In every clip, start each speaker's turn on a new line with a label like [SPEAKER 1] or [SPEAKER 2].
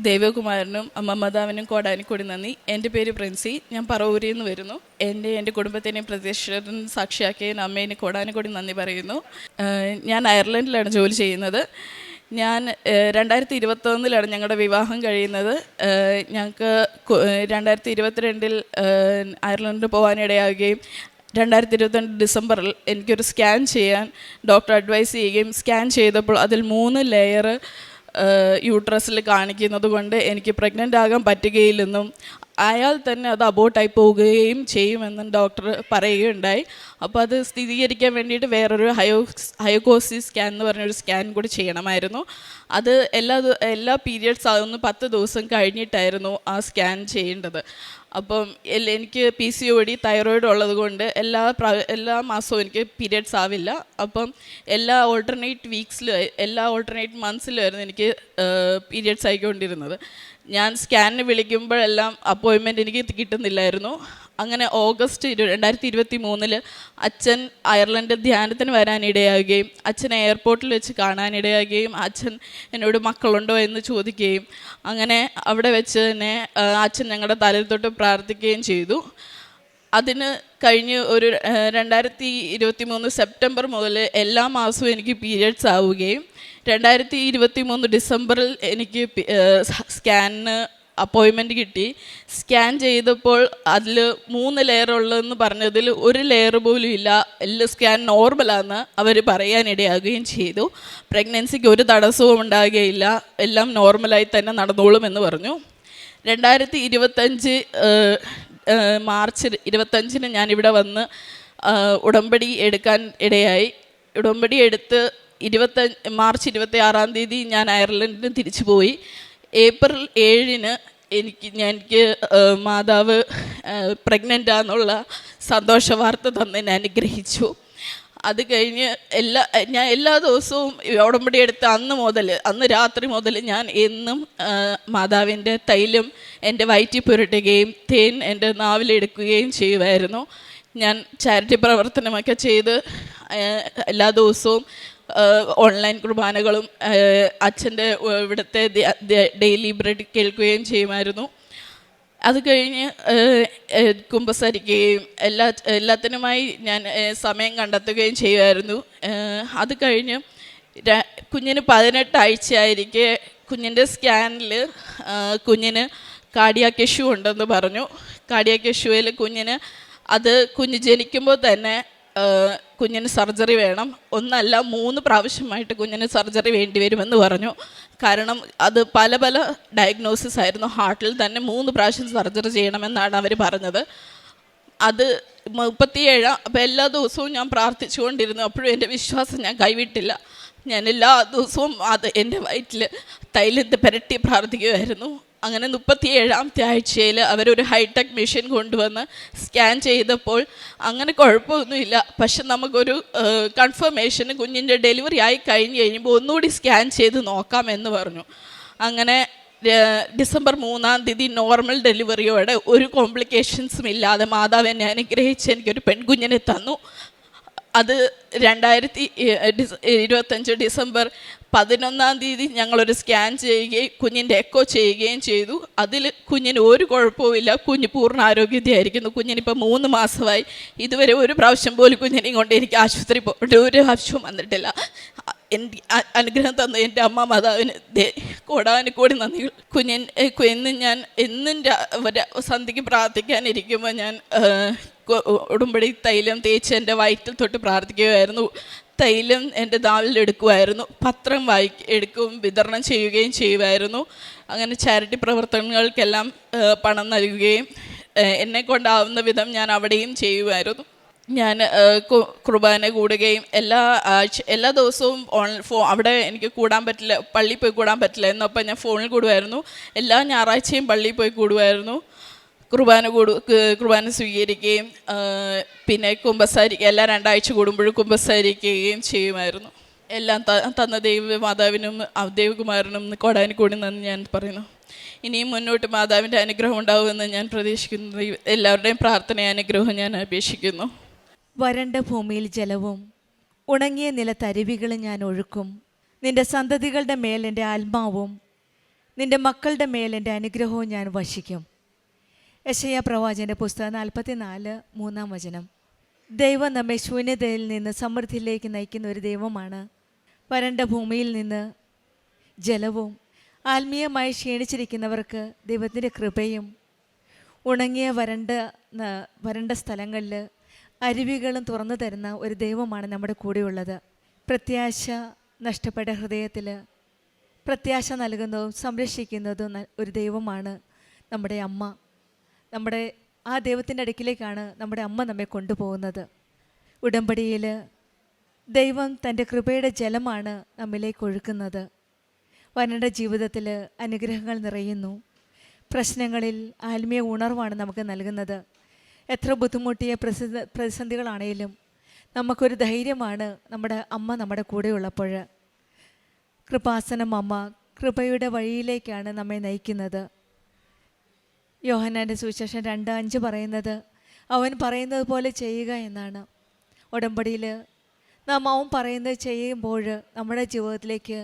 [SPEAKER 1] ദേവകുമാരനും അമ്മ മാതാവിനും കോടാനിക്കോടി നന്ദി. എൻ്റെ പേര് പ്രിൻസി. ഞാൻ പറവൂരിൽ നിന്ന് വരുന്നു. എൻ്റെ കുടുംബത്തിനെയും പ്രത്യക്ഷനും സാക്ഷിയാക്കിയ അമ്മേനെ കോടാനിക്കോടി നന്ദി പറയുന്നു. ഞാൻ അയർലൻഡിലാണ് ജോലി ചെയ്യുന്നത്. ഞാൻ 2021 ഞങ്ങളുടെ വിവാഹം കഴിയുന്നത്. ഞങ്ങൾക്ക് 2022 അയർലൻഡിൽ പോകാനിടയാകുകയും 2022 ഡിസംബറിൽ എനിക്കൊരു സ്കാൻ ചെയ്യാൻ ഡോക്ടർ അഡ്വൈസ് ചെയ്യുകയും സ്കാൻ ചെയ്തപ്പോൾ അതിൽ 3 ലെയർ യൂട്രസിൽ കാണിക്കുന്നത് കൊണ്ട് എനിക്ക് പ്രഗ്നൻ്റ് ആകാൻ പറ്റുകയില്ലെന്നും അയാൾ തന്നെ അത് അബോട്ടായി പോവുകയും ചെയ്യുമെന്നും ഡോക്ടർ പറയുകയുണ്ടായി. അപ്പോൾ അത് സ്ഥിരീകരിക്കാൻ വേണ്ടിയിട്ട് വേറൊരു ഹയോകോസി സ്കാൻ എന്ന് പറഞ്ഞൊരു സ്കാൻ കൂടി ചെയ്യണമായിരുന്നു. അത് എല്ലാ പീരിയഡ്സ് ആകുന്നു 10 ദിവസം കഴിഞ്ഞിട്ടായിരുന്നു ആ സ്കാൻ ചെയ്യേണ്ടത്. അപ്പം എനിക്ക് PCOD തൈറോയിഡ് ഉള്ളത് കൊണ്ട് എല്ലാ മാസവും എനിക്ക് പീരിയഡ്സ് ആവില്ല. അപ്പം എല്ലാ ഓൾട്ടർനേറ്റ് മന്ത്സിലുമായിരുന്നു എനിക്ക് പീരിയഡ്സ് ആയിക്കൊണ്ടിരുന്നത്. ഞാൻ സ്കാനിന് വിളിക്കുമ്പോഴെല്ലാം അപ്പോയിൻമെൻറ്റ് എനിക്ക് കിട്ടുന്നില്ലായിരുന്നു. അങ്ങനെ ഓഗസ്റ്റ് 2023 അച്ഛൻ അയർലൻഡ് ധ്യാനത്തിന് വരാനിടയാകുകയും അച്ഛനെ എയർപോർട്ടിൽ വെച്ച് കാണാനിടയാകുകയും അച്ഛൻ എന്നോട് മക്കളുണ്ടോ എന്ന് ചോദിക്കുകയും അങ്ങനെ അവിടെ വെച്ച് തന്നെ അച്ഛൻ ഞങ്ങളുടെ തലയിൽ തൊട്ട് പ്രാർത്ഥിക്കുകയും ചെയ്തു. അതിന് കഴിഞ്ഞ് ഒരു 2023 സെപ്റ്റംബർ മുതൽ എല്ലാ മാസവും എനിക്ക് പീരിയഡ്സ് ആവുകയും 2023 ഡിസംബറിൽ എനിക്ക് സ്കാനിന് അപ്പോയിൻമെൻറ്റ് കിട്ടി. സ്കാൻ ചെയ്തപ്പോൾ അതിൽ 3 ലെയർ ഉള്ളതെന്ന് പറഞ്ഞതിൽ ഒരു ലെയർ പോലും ഇല്ല. എല്ലാ സ്കാൻ നോർമലാണെന്ന് അവർ പറയാനിടയാകുകയും ചെയ്തു. പ്രഗ്നൻസിക്ക് ഒരു തടസ്സവും ഉണ്ടാകുകയില്ല, എല്ലാം നോർമലായി തന്നെ നടന്നോളുമെന്ന് പറഞ്ഞു. 2025 മാർച്ച് 25 ഞാനിവിടെ വന്ന് ഉടമ്പടി എടുക്കാൻ ഇടയായി. ഉടമ്പടി എടുത്ത് മാർച്ച് 26 ഞാൻ അയർലൻഡിന് തിരിച്ചു പോയി. ഏപ്രിൽ 7 എനിക്ക് മാതാവ് പ്രഗ്നൻ്റാന്നുള്ള സന്തോഷ വാർത്ത തന്നെ എന്നെ അനുഗ്രഹിച്ചു. അത് കഴിഞ്ഞ് ഞാൻ എല്ലാ ദിവസവും ഉടമ്പടി എടുത്ത അന്ന് രാത്രി മുതൽ ഞാൻ എന്നും മാതാവിൻ്റെ തൈലം എൻ്റെ വയറ്റിൽ പുരട്ടുകയും തേൻ എൻ്റെ നാവിലെടുക്കുകയും ചെയ്യുമായിരുന്നു. ഞാൻ ചാരിറ്റി പ്രവർത്തനമൊക്കെ ചെയ്ത് എല്ലാ ദിവസവും ഓൺലൈൻ കുർബാനകളും അച്ഛൻ്റെ ഇവിടുത്തെ ഡെയിലി ബ്രെഡ് കേൾക്കുകയും ചെയ്യുമായിരുന്നു. അത് കഴിഞ്ഞ് കുമ്പസാരിക്കുകയും എല്ലാത്തിനുമായി ഞാൻ സമയം കണ്ടെത്തുകയും ചെയ്യുമായിരുന്നു. അത് കഴിഞ്ഞ് കുഞ്ഞിന് 18 ആഴ്ചയായിരിക്കെ കുഞ്ഞിൻ്റെ സ്കാനിൽ കുഞ്ഞിന് കാർഡിയാക് ഇഷ്യൂ ഉണ്ടെന്ന് പറഞ്ഞു. കാർഡിയാക് ഇഷ്യൂവിൽ കുഞ്ഞ് ജനിക്കുമ്പോൾ തന്നെ കുഞ്ഞിന് സർജറി വേണം. 1 അല്ല 3 പ്രാവശ്യമായിട്ട് കുഞ്ഞിന് സർജറി വേണ്ടി വരുമെന്ന് പറഞ്ഞു. കാരണം അത് പല ഡയഗ്നോസിസ് ആയിരുന്നു. ഹാർട്ടിൽ തന്നെ 3 പ്രാവശ്യം സർജറി ചെയ്യണമെന്നാണ് അവർ പറഞ്ഞത്. അത് 37. അപ്പോൾ എല്ലാ ദിവസവും ഞാൻ പ്രാർത്ഥിച്ചുകൊണ്ടിരുന്നു. അപ്പോഴും എൻ്റെ വിശ്വാസം ഞാൻ കൈവിട്ടില്ല. ഞാൻ എല്ലാ ദിവസവും അത് എൻ്റെ വയറ്റിൽ തൈലത്ത് പുരട്ടി പ്രാർത്ഥിക്കുമായിരുന്നു. അങ്ങനെ 37ാമത്തെ ആഴ്ചയിൽ അവരൊരു ഹൈടെക് മെഷീൻ കൊണ്ടുവന്ന് സ്കാൻ ചെയ്തപ്പോൾ അങ്ങനെ കുഴപ്പമൊന്നുമില്ല. പക്ഷെ നമുക്കൊരു കൺഫർമേഷന് കുഞ്ഞിൻ്റെ ഡെലിവറി ആയി കഴിയുമ്പോൾ ഒന്നുകൂടി സ്കാൻ ചെയ്ത് നോക്കാമെന്ന് പറഞ്ഞു. അങ്ങനെ ഡിസംബർ 3 നോർമൽ ഡെലിവറിയോടെ ഒരു കോംപ്ലിക്കേഷൻസും ഇല്ലാതെ മാതാവ് എന്നെ അനുഗ്രഹിച്ച് എനിക്കൊരു പെൺകുഞ്ഞിനെ തന്നു. അത് 2025 ഡിസംബർ 11 ഞങ്ങളൊരു സ്കാൻ ചെയ്യുകയും കുഞ്ഞിൻ്റെ എക്കോ ചെയ്യുകയും ചെയ്തു. അതിൽ കുഞ്ഞിന് ഒരു കുഴപ്പവുമില്ല. കുഞ്ഞ് പൂർണ്ണ ആരോഗ്യതയായിരിക്കുന്നു. കുഞ്ഞിനിപ്പോൾ 3 മാസമായി. ഇതുവരെ ഒരു പ്രാവശ്യം പോലും കുഞ്ഞിനെയും കൊണ്ട് എനിക്ക് ആശുപത്രി പോയിട്ട് ഒരു ആവശ്യവും വന്നിട്ടില്ല. എൻ്റെ അനുഗ്രഹം തന്ന എൻ്റെ അമ്മ മാതാവിന് കോടാനുകോടി നന്ദികൾ. എന്നും സന്ധ്യയ്ക്ക് പ്രാർത്ഥിക്കാനിരിക്കുമ്പോൾ ഞാൻ ഉടുമ്പടി തൈലം തേച്ച് എൻ്റെ വയറ്റിൽ തൊട്ട് പ്രാർത്ഥിക്കുകയായിരുന്നു. തൈലം എൻ്റെ നാവിലെടുക്കുമായിരുന്നു. പത്രം എടുക്കുകയും വിതരണം ചെയ്യുകയും ചെയ്യുമായിരുന്നു. അങ്ങനെ ചാരിറ്റി പ്രവർത്തനങ്ങൾക്കെല്ലാം പണം നൽകുകയും എന്നെ കൊണ്ടാവുന്ന വിധം ഞാൻ അവിടെയും ചെയ്യുമായിരുന്നു. ഞാൻ കുർബാന കൂടുകയും എല്ലാ ദിവസവും അവിടെ എനിക്ക് കൂടാൻ പറ്റില്ല, പള്ളിയിൽ പോയി കൂടാൻ പറ്റില്ല എന്നപ്പോൾ ഞാൻ ഫോണിൽ കൂടുമായിരുന്നു. എല്ലാ ഞായറാഴ്ചയും പള്ളിയിൽ പോയി കൂടുമായിരുന്നു. കുർബാന സ്വീകരിക്കുകയും പിന്നെ എല്ലാ 2 ആഴ്ച കൂടുമ്പോഴും കുമ്പസാരിക്കുകയും ചെയ്യുമായിരുന്നു. എല്ലാം തന്ന മാതാവിനും ദേവകുമാരനും കോടാനിക്കോടി നന്ദി ഞാൻ പറയുന്നു. ഇനിയും മുന്നോട്ട് മാതാവിൻ്റെ അനുഗ്രഹം ഉണ്ടാവുമെന്ന് ഞാൻ പ്രതീക്ഷിക്കുന്നു. എല്ലാവരുടെയും പ്രാർത്ഥന അനുഗ്രഹം ഞാൻ അപേക്ഷിക്കുന്നു.
[SPEAKER 2] വരണ്ട ഭൂമിയിൽ ജലവും ഉണങ്ങിയ നിലത്തരുവികളും ഞാൻ ഒഴുക്കും. നിന്റെ സന്തതികളുടെ മേൽ എൻ്റെ ആത്മാവും നിന്റെ മക്കളുടെ മേൽ എൻ്റെ അനുഗ്രഹവും ഞാൻ വശിക്കും. യെശയ്യാ പ്രവാചകൻ്റെ പുസ്തകം 44:3 ദൈവം നമ്മെ ശൂന്യതയിൽ നിന്ന് സമൃദ്ധിയിലേക്ക് നയിക്കുന്ന ഒരു ദൈവമാണ്. വരണ്ട ഭൂമിയിൽ നിന്ന് ജലവും, ആത്മീയമായി ക്ഷീണിച്ചിരിക്കുന്നവർക്ക് ദൈവത്തിൻ്റെ കൃപയും, ഉണങ്ങിയ വരണ്ട സ്ഥലങ്ങളിൽ അരുവികളും തുറന്നു തരുന്ന ഒരു ദൈവമാണ് നമ്മുടെ കൂടെയുള്ളത്. പ്രത്യാശ നഷ്ടപ്പെട്ട ഹൃദയത്തിൽ പ്രത്യാശ നൽകുന്നതും സംരക്ഷിക്കുന്നതും ഒരു ദൈവമാണ് നമ്മുടെ അമ്മ. നമ്മുടെ ആ ദൈവത്തിൻ്റെ അടുക്കിലേക്കാണ് നമ്മുടെ അമ്മ നമ്മെ കൊണ്ടുപോകുന്നത്. ഉടമ്പടിയിൽ ദൈവം തൻ്റെ കൃപയുടെ ജലമാണ് നമ്മിലേക്ക് ഒഴുക്കുന്നത്. വരണ്ട ജീവിതത്തിൽ അനുഗ്രഹങ്ങൾ നിറയുന്നു. പ്രശ്നങ്ങളിൽ ആത്മീയ ഉണർവാണ് നമുക്ക് നൽകുന്നത്. എത്ര ബുദ്ധിമുട്ടിയ പ്രതിസന്ധികളാണേലും നമുക്കൊരു ധൈര്യമാണ് നമ്മുടെ അമ്മ നമ്മുടെ കൂടെയുള്ളപ്പോൾ. കൃപാസനം അമ്മ കൃപയുടെ വഴിയിലേക്കാണ് നമ്മെ നയിക്കുന്നത്. യോഹന്നാൻ്റെ സുവിശേഷം 2:5 പറയുന്നത് അവൻ പറയുന്നത് പോലെ ചെയ്യുക എന്നാണ്. ഉടമ്പടിയിൽ നാം അവൻ പറയുന്നത് ചെയ്യുമ്പോൾ നമ്മുടെ ജീവിതത്തിലേക്ക്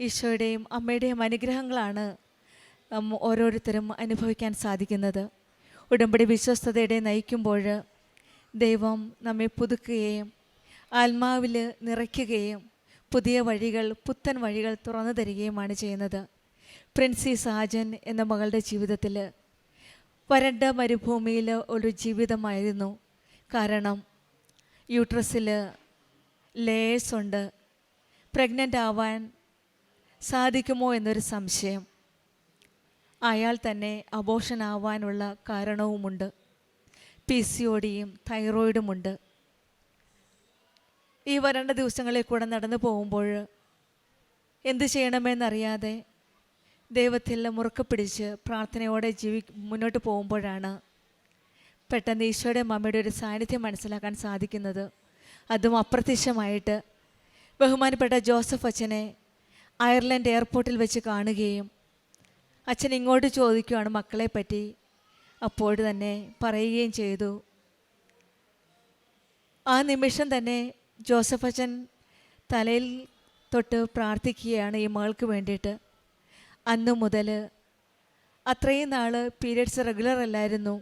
[SPEAKER 2] ഈശോയുടെയും അമ്മയുടെയും അനുഗ്രഹങ്ങളാണ് ഓരോരുത്തരും അനുഭവിക്കാൻ സാധിക്കുന്നത്. ഉടമ്പടി വിശ്വസ്തതയുടെ നയിക്കുമ്പോൾ ദൈവം നമ്മെ പുതുക്കുകയും ആത്മാവിൽ നിറയ്ക്കുകയും പുതിയ വഴികൾ, പുത്തൻ വഴികൾ തുറന്നു തരികയുമാണ് ചെയ്യുന്നത്. പ്രിൻസി സാജൻ എന്ന മകളുടെ ജീവിതത്തിൽ വരണ്ട മരുഭൂമിയിൽ ഒരു ജീവിതമായിരുന്നു. കാരണം യൂട്രസിൽ ലേയേഴ്സ് ഉണ്ട്. പ്രഗ്നൻ്റ് ആവാൻ സാധിക്കുമോ എന്നൊരു സംശയം. അയാൾ തന്നെ അബോർഷൻ ആവാനുള്ള കാരണവുമുണ്ട്. PCODയും തൈറോയിഡുമുണ്ട്. ഈ വരണ്ട ദിവസങ്ങളിൽ കൂടെ നടന്നു പോകുമ്പോൾ എന്ത് ചെയ്യണമെന്നറിയാതെ ദൈവത്തിൽ മുറുക്കെ പിടിച്ച് പ്രാർത്ഥനയോടെ മുന്നോട്ട് പോകുമ്പോഴാണ് പെട്ടെന്ന് ഈശോയുടെ മമ്മയുടെ ഒരു സാന്നിധ്യം മനസ്സിലാക്കാൻ സാധിക്കുന്നത്. അതും അപ്രത്യക്ഷമായിട്ട് ബഹുമാനപ്പെട്ട ജോസഫ് അച്ഛനെ അയർലൻഡ് എയർപോർട്ടിൽ വെച്ച് കാണുകയും അച്ഛൻ ഇങ്ങോട്ട് ചോദിക്കുകയാണ് മക്കളെ പറ്റി. അപ്പോൾ തന്നെ പറയുകയും ചെയ്തു. ആ നിമിഷം തന്നെ ജോസഫ് അച്ഛൻ തലയിൽ തൊട്ട് പ്രാർത്ഥിക്കുകയാണ് ഈ മകൾക്ക് വേണ്ടിയിട്ട്. അന്നു മുതൽ അത്രയും നാൾ പീരിയഡ്സ് റെഗുലർ അല്ലായിരുന്നു.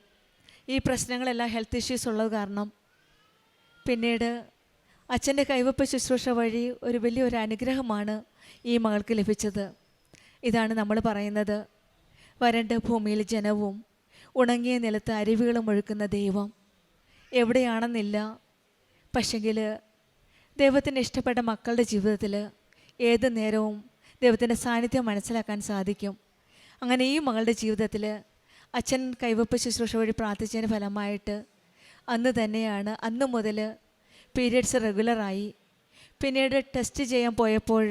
[SPEAKER 2] ഈ പ്രശ്നങ്ങളെല്ലാം ഹെൽത്ത് ഇഷ്യൂസ് ഉള്ളത് കാരണം പിന്നീട് അച്ഛൻ്റെ കൈവപ്പ് ശുശ്രൂഷ വഴി ഒരു വലിയൊരു അനുഗ്രഹമാണ് ഈ മകൾക്ക് ലഭിച്ചത്. ഇതാണ് നമ്മൾ പറയുന്നത്, വരണ്ട ഭൂമിയിൽ ജനവും ഉണങ്ങിയ നിലത്ത് അരുവികളും ഒഴുക്കുന്ന ദൈവം എവിടെയാണെന്നില്ല. പക്ഷെങ്കിൽ ദൈവത്തിന് ഇഷ്ടപ്പെട്ട മക്കളുടെ ജീവിതത്തിൽ ഏത് നേരവും ദൈവത്തിൻ്റെ സാന്നിധ്യം മനസ്സിലാക്കാൻ സാധിക്കും. അങ്ങനെ ഈ മകളുടെ ജീവിതത്തിൽ അച്ഛൻ കൈവപ്പ് ശുശ്രൂഷ വഴി പ്രാർത്ഥിച്ചതിന് ഫലമായിട്ട് അന്ന് മുതൽ പീരിയഡ്സ് റെഗുലറായി. പിന്നീട് ടെസ്റ്റ് ചെയ്യാൻ പോയപ്പോൾ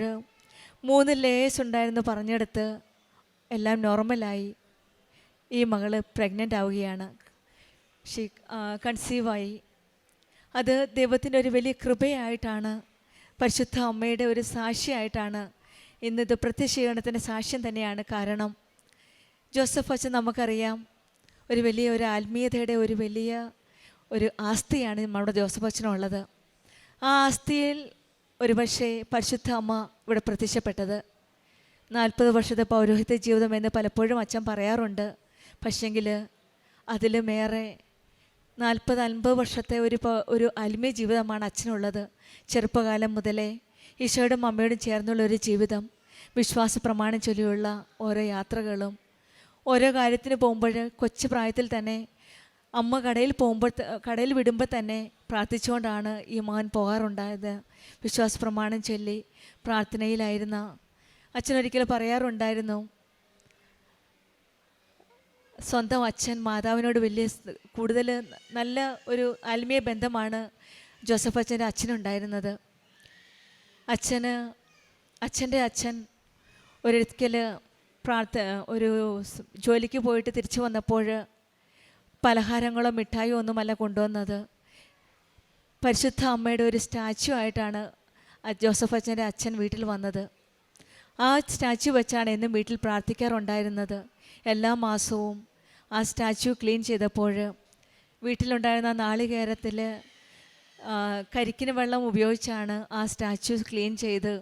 [SPEAKER 2] 3 ലേയേഴ്സ് ഉണ്ടായിരുന്നു പറഞ്ഞെടുത്ത് എല്ലാം നോർമലായി. ഈ മകൾ പ്രഗ്നൻ്റ് ആവുകയാണ്, കൺസീവായി. അത് ദൈവത്തിൻ്റെ ഒരു വലിയ കൃപയായിട്ടാണ്, പരിശുദ്ധ അമ്മയുടെ ഒരു സാക്ഷിയായിട്ടാണ് ഇന്നിത് പ്രത്യക്ഷീകരണത്തിൻ്റെ സാക്ഷ്യം തന്നെയാണ്. കാരണം ജോസഫ് അച്ഛൻ നമുക്കറിയാം ഒരു വലിയ ഒരു ആത്മീയതയുടെ ഒരു ആസ്തിയാണ് നമ്മുടെ ജോസഫ് അച്ഛനുള്ളത്. ആ ആസ്തിയിൽ ഒരുപക്ഷെ പരിശുദ്ധ അമ്മ ഇവിടെ പ്രത്യക്ഷപ്പെട്ടത്. 40 വർഷത്തെ പൗരോഹിത്യ ജീവിതം എന്ന് പലപ്പോഴും അച്ഛൻ പറയാറുണ്ട്. പക്ഷെങ്കിൽ അതിലുമേറെ 40-50 വർഷത്തെ ഒരു ആത്മീയ ജീവിതമാണ് അച്ഛനുള്ളത്. ചെറുപ്പകാലം മുതലേ ഈശോയോടും അമ്മയോടും ചേർന്നുള്ളൊരു ജീവിതം, വിശ്വാസ പ്രമാണം ചൊല്ലിയുള്ള ഓരോ യാത്രകളും, ഓരോ കാര്യത്തിന് പോകുമ്പോൾ കൊച്ചു പ്രായത്തിൽ തന്നെ അമ്മ കടയിൽ വിടുമ്പോൾ തന്നെ പ്രാർത്ഥിച്ചുകൊണ്ടാണ് ഈ മകൻ പോകാറുണ്ടായത്. വിശ്വാസ പ്രമാണം ചൊല്ലി പ്രാർത്ഥനയിലായിരുന്ന അച്ഛനൊരിക്കലും പറയാറുണ്ടായിരുന്നു, സ്വന്തം അച്ഛൻ മാതാവിനോട് കൂടുതൽ നല്ല ഒരു ആത്മീയ ബന്ധമാണ് ജോസഫ് അച്ഛൻ്റെ അച്ഛനുണ്ടായിരുന്നത്. അച്ഛൻ്റെ അച്ഛൻ ഒരിക്കൽ ഒരു ജോലിക്ക് പോയിട്ട് തിരിച്ചു വന്നപ്പോൾ പലഹാരങ്ങളോ മിഠായിയോ ഒന്നുമല്ല കൊണ്ടുവന്നത്. പരിശുദ്ധ അമ്മയുടെ ഒരു സ്റ്റാച്യു ആയിട്ടാണ് ജോസഫ് അച്ഛൻ്റെ അച്ഛൻ വീട്ടിൽ വന്നത്. ആ സ്റ്റാച്യു വെച്ചാണ് എന്നും വീട്ടിൽ പ്രാർത്ഥിക്കാറുണ്ടായിരുന്നത്. എല്ലാ മാസവും ആ സ്റ്റാച്യു ക്ലീൻ ചെയ്തപ്പോൾ വീട്ടിലുണ്ടായിരുന്ന നാളികേരത്തിൽ കരിക്കിന് വെള്ളം ഉപയോഗിച്ചാണ് ആ സ്റ്റാച്യു ക്ലീൻ ചെയ്ത്.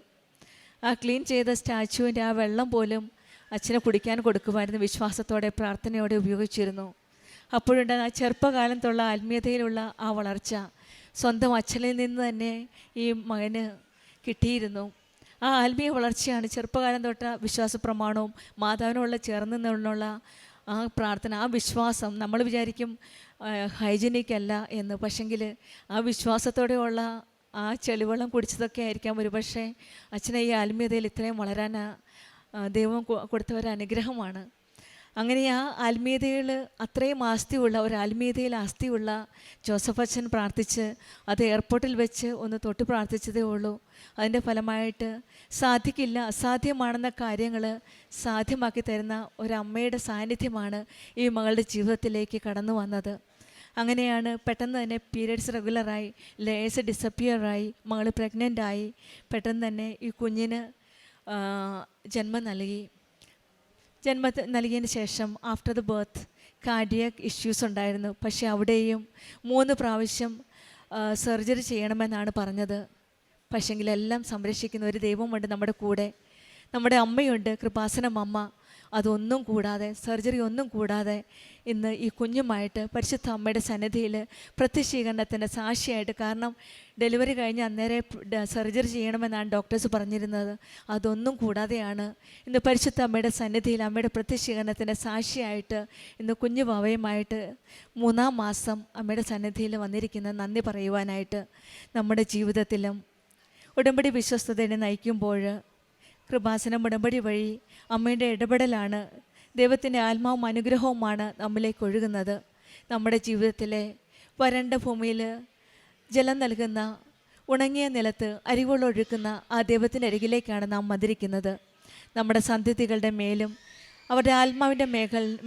[SPEAKER 2] ആ ക്ലീൻ ചെയ്ത സ്റ്റാച്യുവിൻ്റെ ആ വെള്ളം പോലും അച്ഛനെ കുടിക്കാൻ കൊടുക്കുമായിരുന്നു. വിശ്വാസത്തോടെ പ്രാർത്ഥനയോടെ ഉപയോഗിച്ചിരുന്നു. അപ്പോഴുണ്ടായ ആ ചെറുപ്പകാലത്തുള്ള ആത്മീയതയിലുള്ള ആ വളർച്ച സ്വന്തം അച്ഛനിൽ നിന്ന് തന്നെ ഈ മകന് കിട്ടിയിരുന്നു. ആ ആത്മീയ വളർച്ചയാണ് ചെറുപ്പകാലം തൊട്ട വിശ്വാസ പ്രമാണവും മാതാവിനോടുള്ള ചേർന്ന് നിന്നുള്ള ആ പ്രാർത്ഥന, ആ വിശ്വാസം. നമ്മൾ വിചാരിക്കും ഹൈജീനിക് അല്ല എന്ന്, പക്ഷെങ്കിൽ ആ വിശ്വാസത്തോടെയുള്ള ആ ചെളിവെള്ളം കുടിച്ചതൊക്കെ ആയിരിക്കാം ഒരുപക്ഷെ അച്ഛനെ ഈ ആത്മീയതയിൽ ഇത്രയും വളരാൻ ദൈവം കൊടുത്ത ഒരു അനുഗ്രഹമാണ്. അങ്ങനെ ആ ആത്മീയതയിൽ അത്രയും ആസ്തിയുള്ള ഒരു ആത്മീയതയിൽ ആസ്തിയുള്ള ജോസഫ് അച്ഛൻ പ്രാർത്ഥിച്ച് അത് എയർപോർട്ടിൽ വെച്ച് ഒന്ന് തൊട്ട് പ്രാർത്ഥിച്ചതേ ഉള്ളൂ. അതിൻ്റെ ഫലമായിട്ട് സാധിക്കില്ല, അസാധ്യമാണെന്ന കാര്യങ്ങൾ സാധ്യമാക്കി തരുന്ന ഒരമ്മയുടെ സാന്നിധ്യമാണ് ഈ മകളുടെ ജീവിതത്തിലേക്ക് കടന്നു വന്നത്. അങ്ങനെയാണ് പെട്ടെന്ന് തന്നെ പീരിയഡ്സ് റെഗുലറായി, ലേസ് ഡിസപ്പിയറായി, മകൾ പ്രഗ്നൻ്റായി. പെട്ടെന്ന് തന്നെ ഈ കുഞ്ഞിന് ജന്മം നൽകിയതിന് ശേഷം after the birth cardiac issues ഉണ്ടായിരുന്നു. പക്ഷേ അവിടെയും 3 പ്രാവശ്യം സർജറി ചെയ്യണമെന്നാണ് പറഞ്ഞത്. പക്ഷെങ്കിലെല്ലാം സംരക്ഷിക്കുന്ന ഒരു ദൈവമുണ്ട് നമ്മുടെ കൂടെ. നമ്മുടെ അമ്മയുണ്ട്, കൃപാസനം അമ്മ. അതൊന്നും കൂടാതെ, സർജറി ഒന്നും കൂടാതെ ഇന്ന് ഈ കുഞ്ഞുമായിട്ട് പരിശുദ്ധ അമ്മയുടെ സന്നിധിയിൽ പ്രത്യക്ഷീകരണത്തിൻ്റെ സാക്ഷിയായിട്ട്, കാരണം ഡെലിവറി കഴിഞ്ഞ് അന്നേരം സർജറി ചെയ്യണമെന്നാണ് ഡോക്ടേഴ്സ് പറഞ്ഞിരുന്നത്. അതൊന്നും കൂടാതെയാണ് ഇന്ന് പരിശുദ്ധ അമ്മയുടെ സന്നിധിയിൽ അമ്മയുടെ പ്രത്യക്ഷീകരണത്തിൻ്റെ സാക്ഷിയായിട്ട് ഇന്ന് കുഞ്ഞു പാവയുമായിട്ട് 3-ാം മാസം അമ്മയുടെ സന്നിധിയിൽ വന്നിരിക്കുന്നത് നന്ദി പറയുവാനായിട്ട്. നമ്മുടെ ജീവിതത്തിലും ഉടമ്പടി വിശ്വസ്തതയെ നയിക്കുമ്പോൾ കൃപാസനം ഉടമ്പടി വഴി അമ്മയുടെ ഇടപെടലാണ്, ദൈവത്തിൻ്റെ ആത്മാവും അനുഗ്രഹവുമാണ് നമ്മിലേക്ക് ഒഴുകുന്നത്. നമ്മുടെ ജീവിതത്തിലെ വരണ്ട ഭൂമിയിൽ ജലം നൽകുന്ന, ഉണങ്ങിയ നിലത്ത് അരികൊള്ളൊഴുക്കുന്ന ആ ദൈവത്തിൻ്റെ അരികിലേക്കാണ് നാം മതിരിക്കുന്നത്. നമ്മുടെ സന്തതികളുടെ മേലും അവരുടെ ആത്മാവിൻ്റെ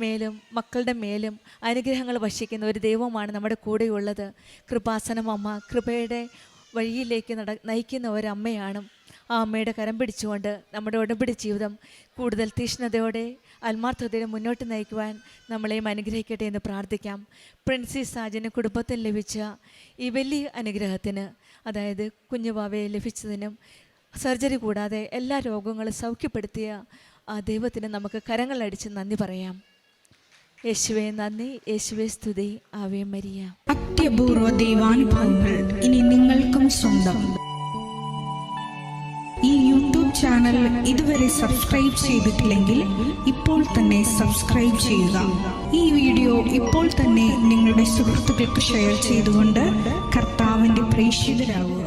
[SPEAKER 2] മേലും മക്കളുടെ മേലും അനുഗ്രഹങ്ങൾ വർഷിക്കുന്ന ഒരു ദൈവമാണ് നമ്മുടെ കൂടെയുള്ളത്. കൃപാസനം അമ്മ കൃപയുടെ വഴിയിലേക്ക് നയിക്കുന്ന ഒരമ്മയാണ്. ആ അമ്മയുടെ കരം പിടിച്ചുകൊണ്ട് നമ്മുടെ ഉടമ്പടി ജീവിതം കൂടുതൽ തീഷ്ണതയോടെ ആത്മാർത്ഥതയോടെ മുന്നോട്ട് നയിക്കുവാൻ നമ്മളെയും അനുഗ്രഹിക്കട്ടെ എന്ന് പ്രാർത്ഥിക്കാം. പ്രിൻസി സാജന് കുടുംബത്തിൽ ലഭിച്ച ഈ വലിയ അനുഗ്രഹത്തിന്, അതായത് കുഞ്ഞുവാവയെ ലഭിച്ചതിനും സർജറി കൂടാതെ എല്ലാ രോഗങ്ങളും സൗഖ്യപ്പെടുത്തിയ ആ ദൈവത്തിന് നമുക്ക് കരങ്ങളടിച്ച് നന്ദി പറയാം. യേശുവേ നന്ദി, യേശുവേ സ്തുതി, ആവേ മരിയ.
[SPEAKER 3] അത്യപൂർവ ദൈവാനുഭവങ്ങൾ ഇനി നിങ്ങൾക്കും സ്വന്തം. ഈ യൂട്യൂബ് ചാനൽ ഇതുവരെ സബ്സ്ക്രൈബ് ചെയ്തിട്ടില്ലെങ്കിൽ ഇപ്പോൾ തന്നെ സബ്സ്ക്രൈബ് ചെയ്യുക. ഈ വീഡിയോ ഇപ്പോൾ തന്നെ നിങ്ങളുടെ സുഹൃത്തുക്കൾക്ക് ഷെയർ ചെയ്തുകൊണ്ട് കർത്താവിൻ്റെ പ്രേക്ഷിതരാകുക.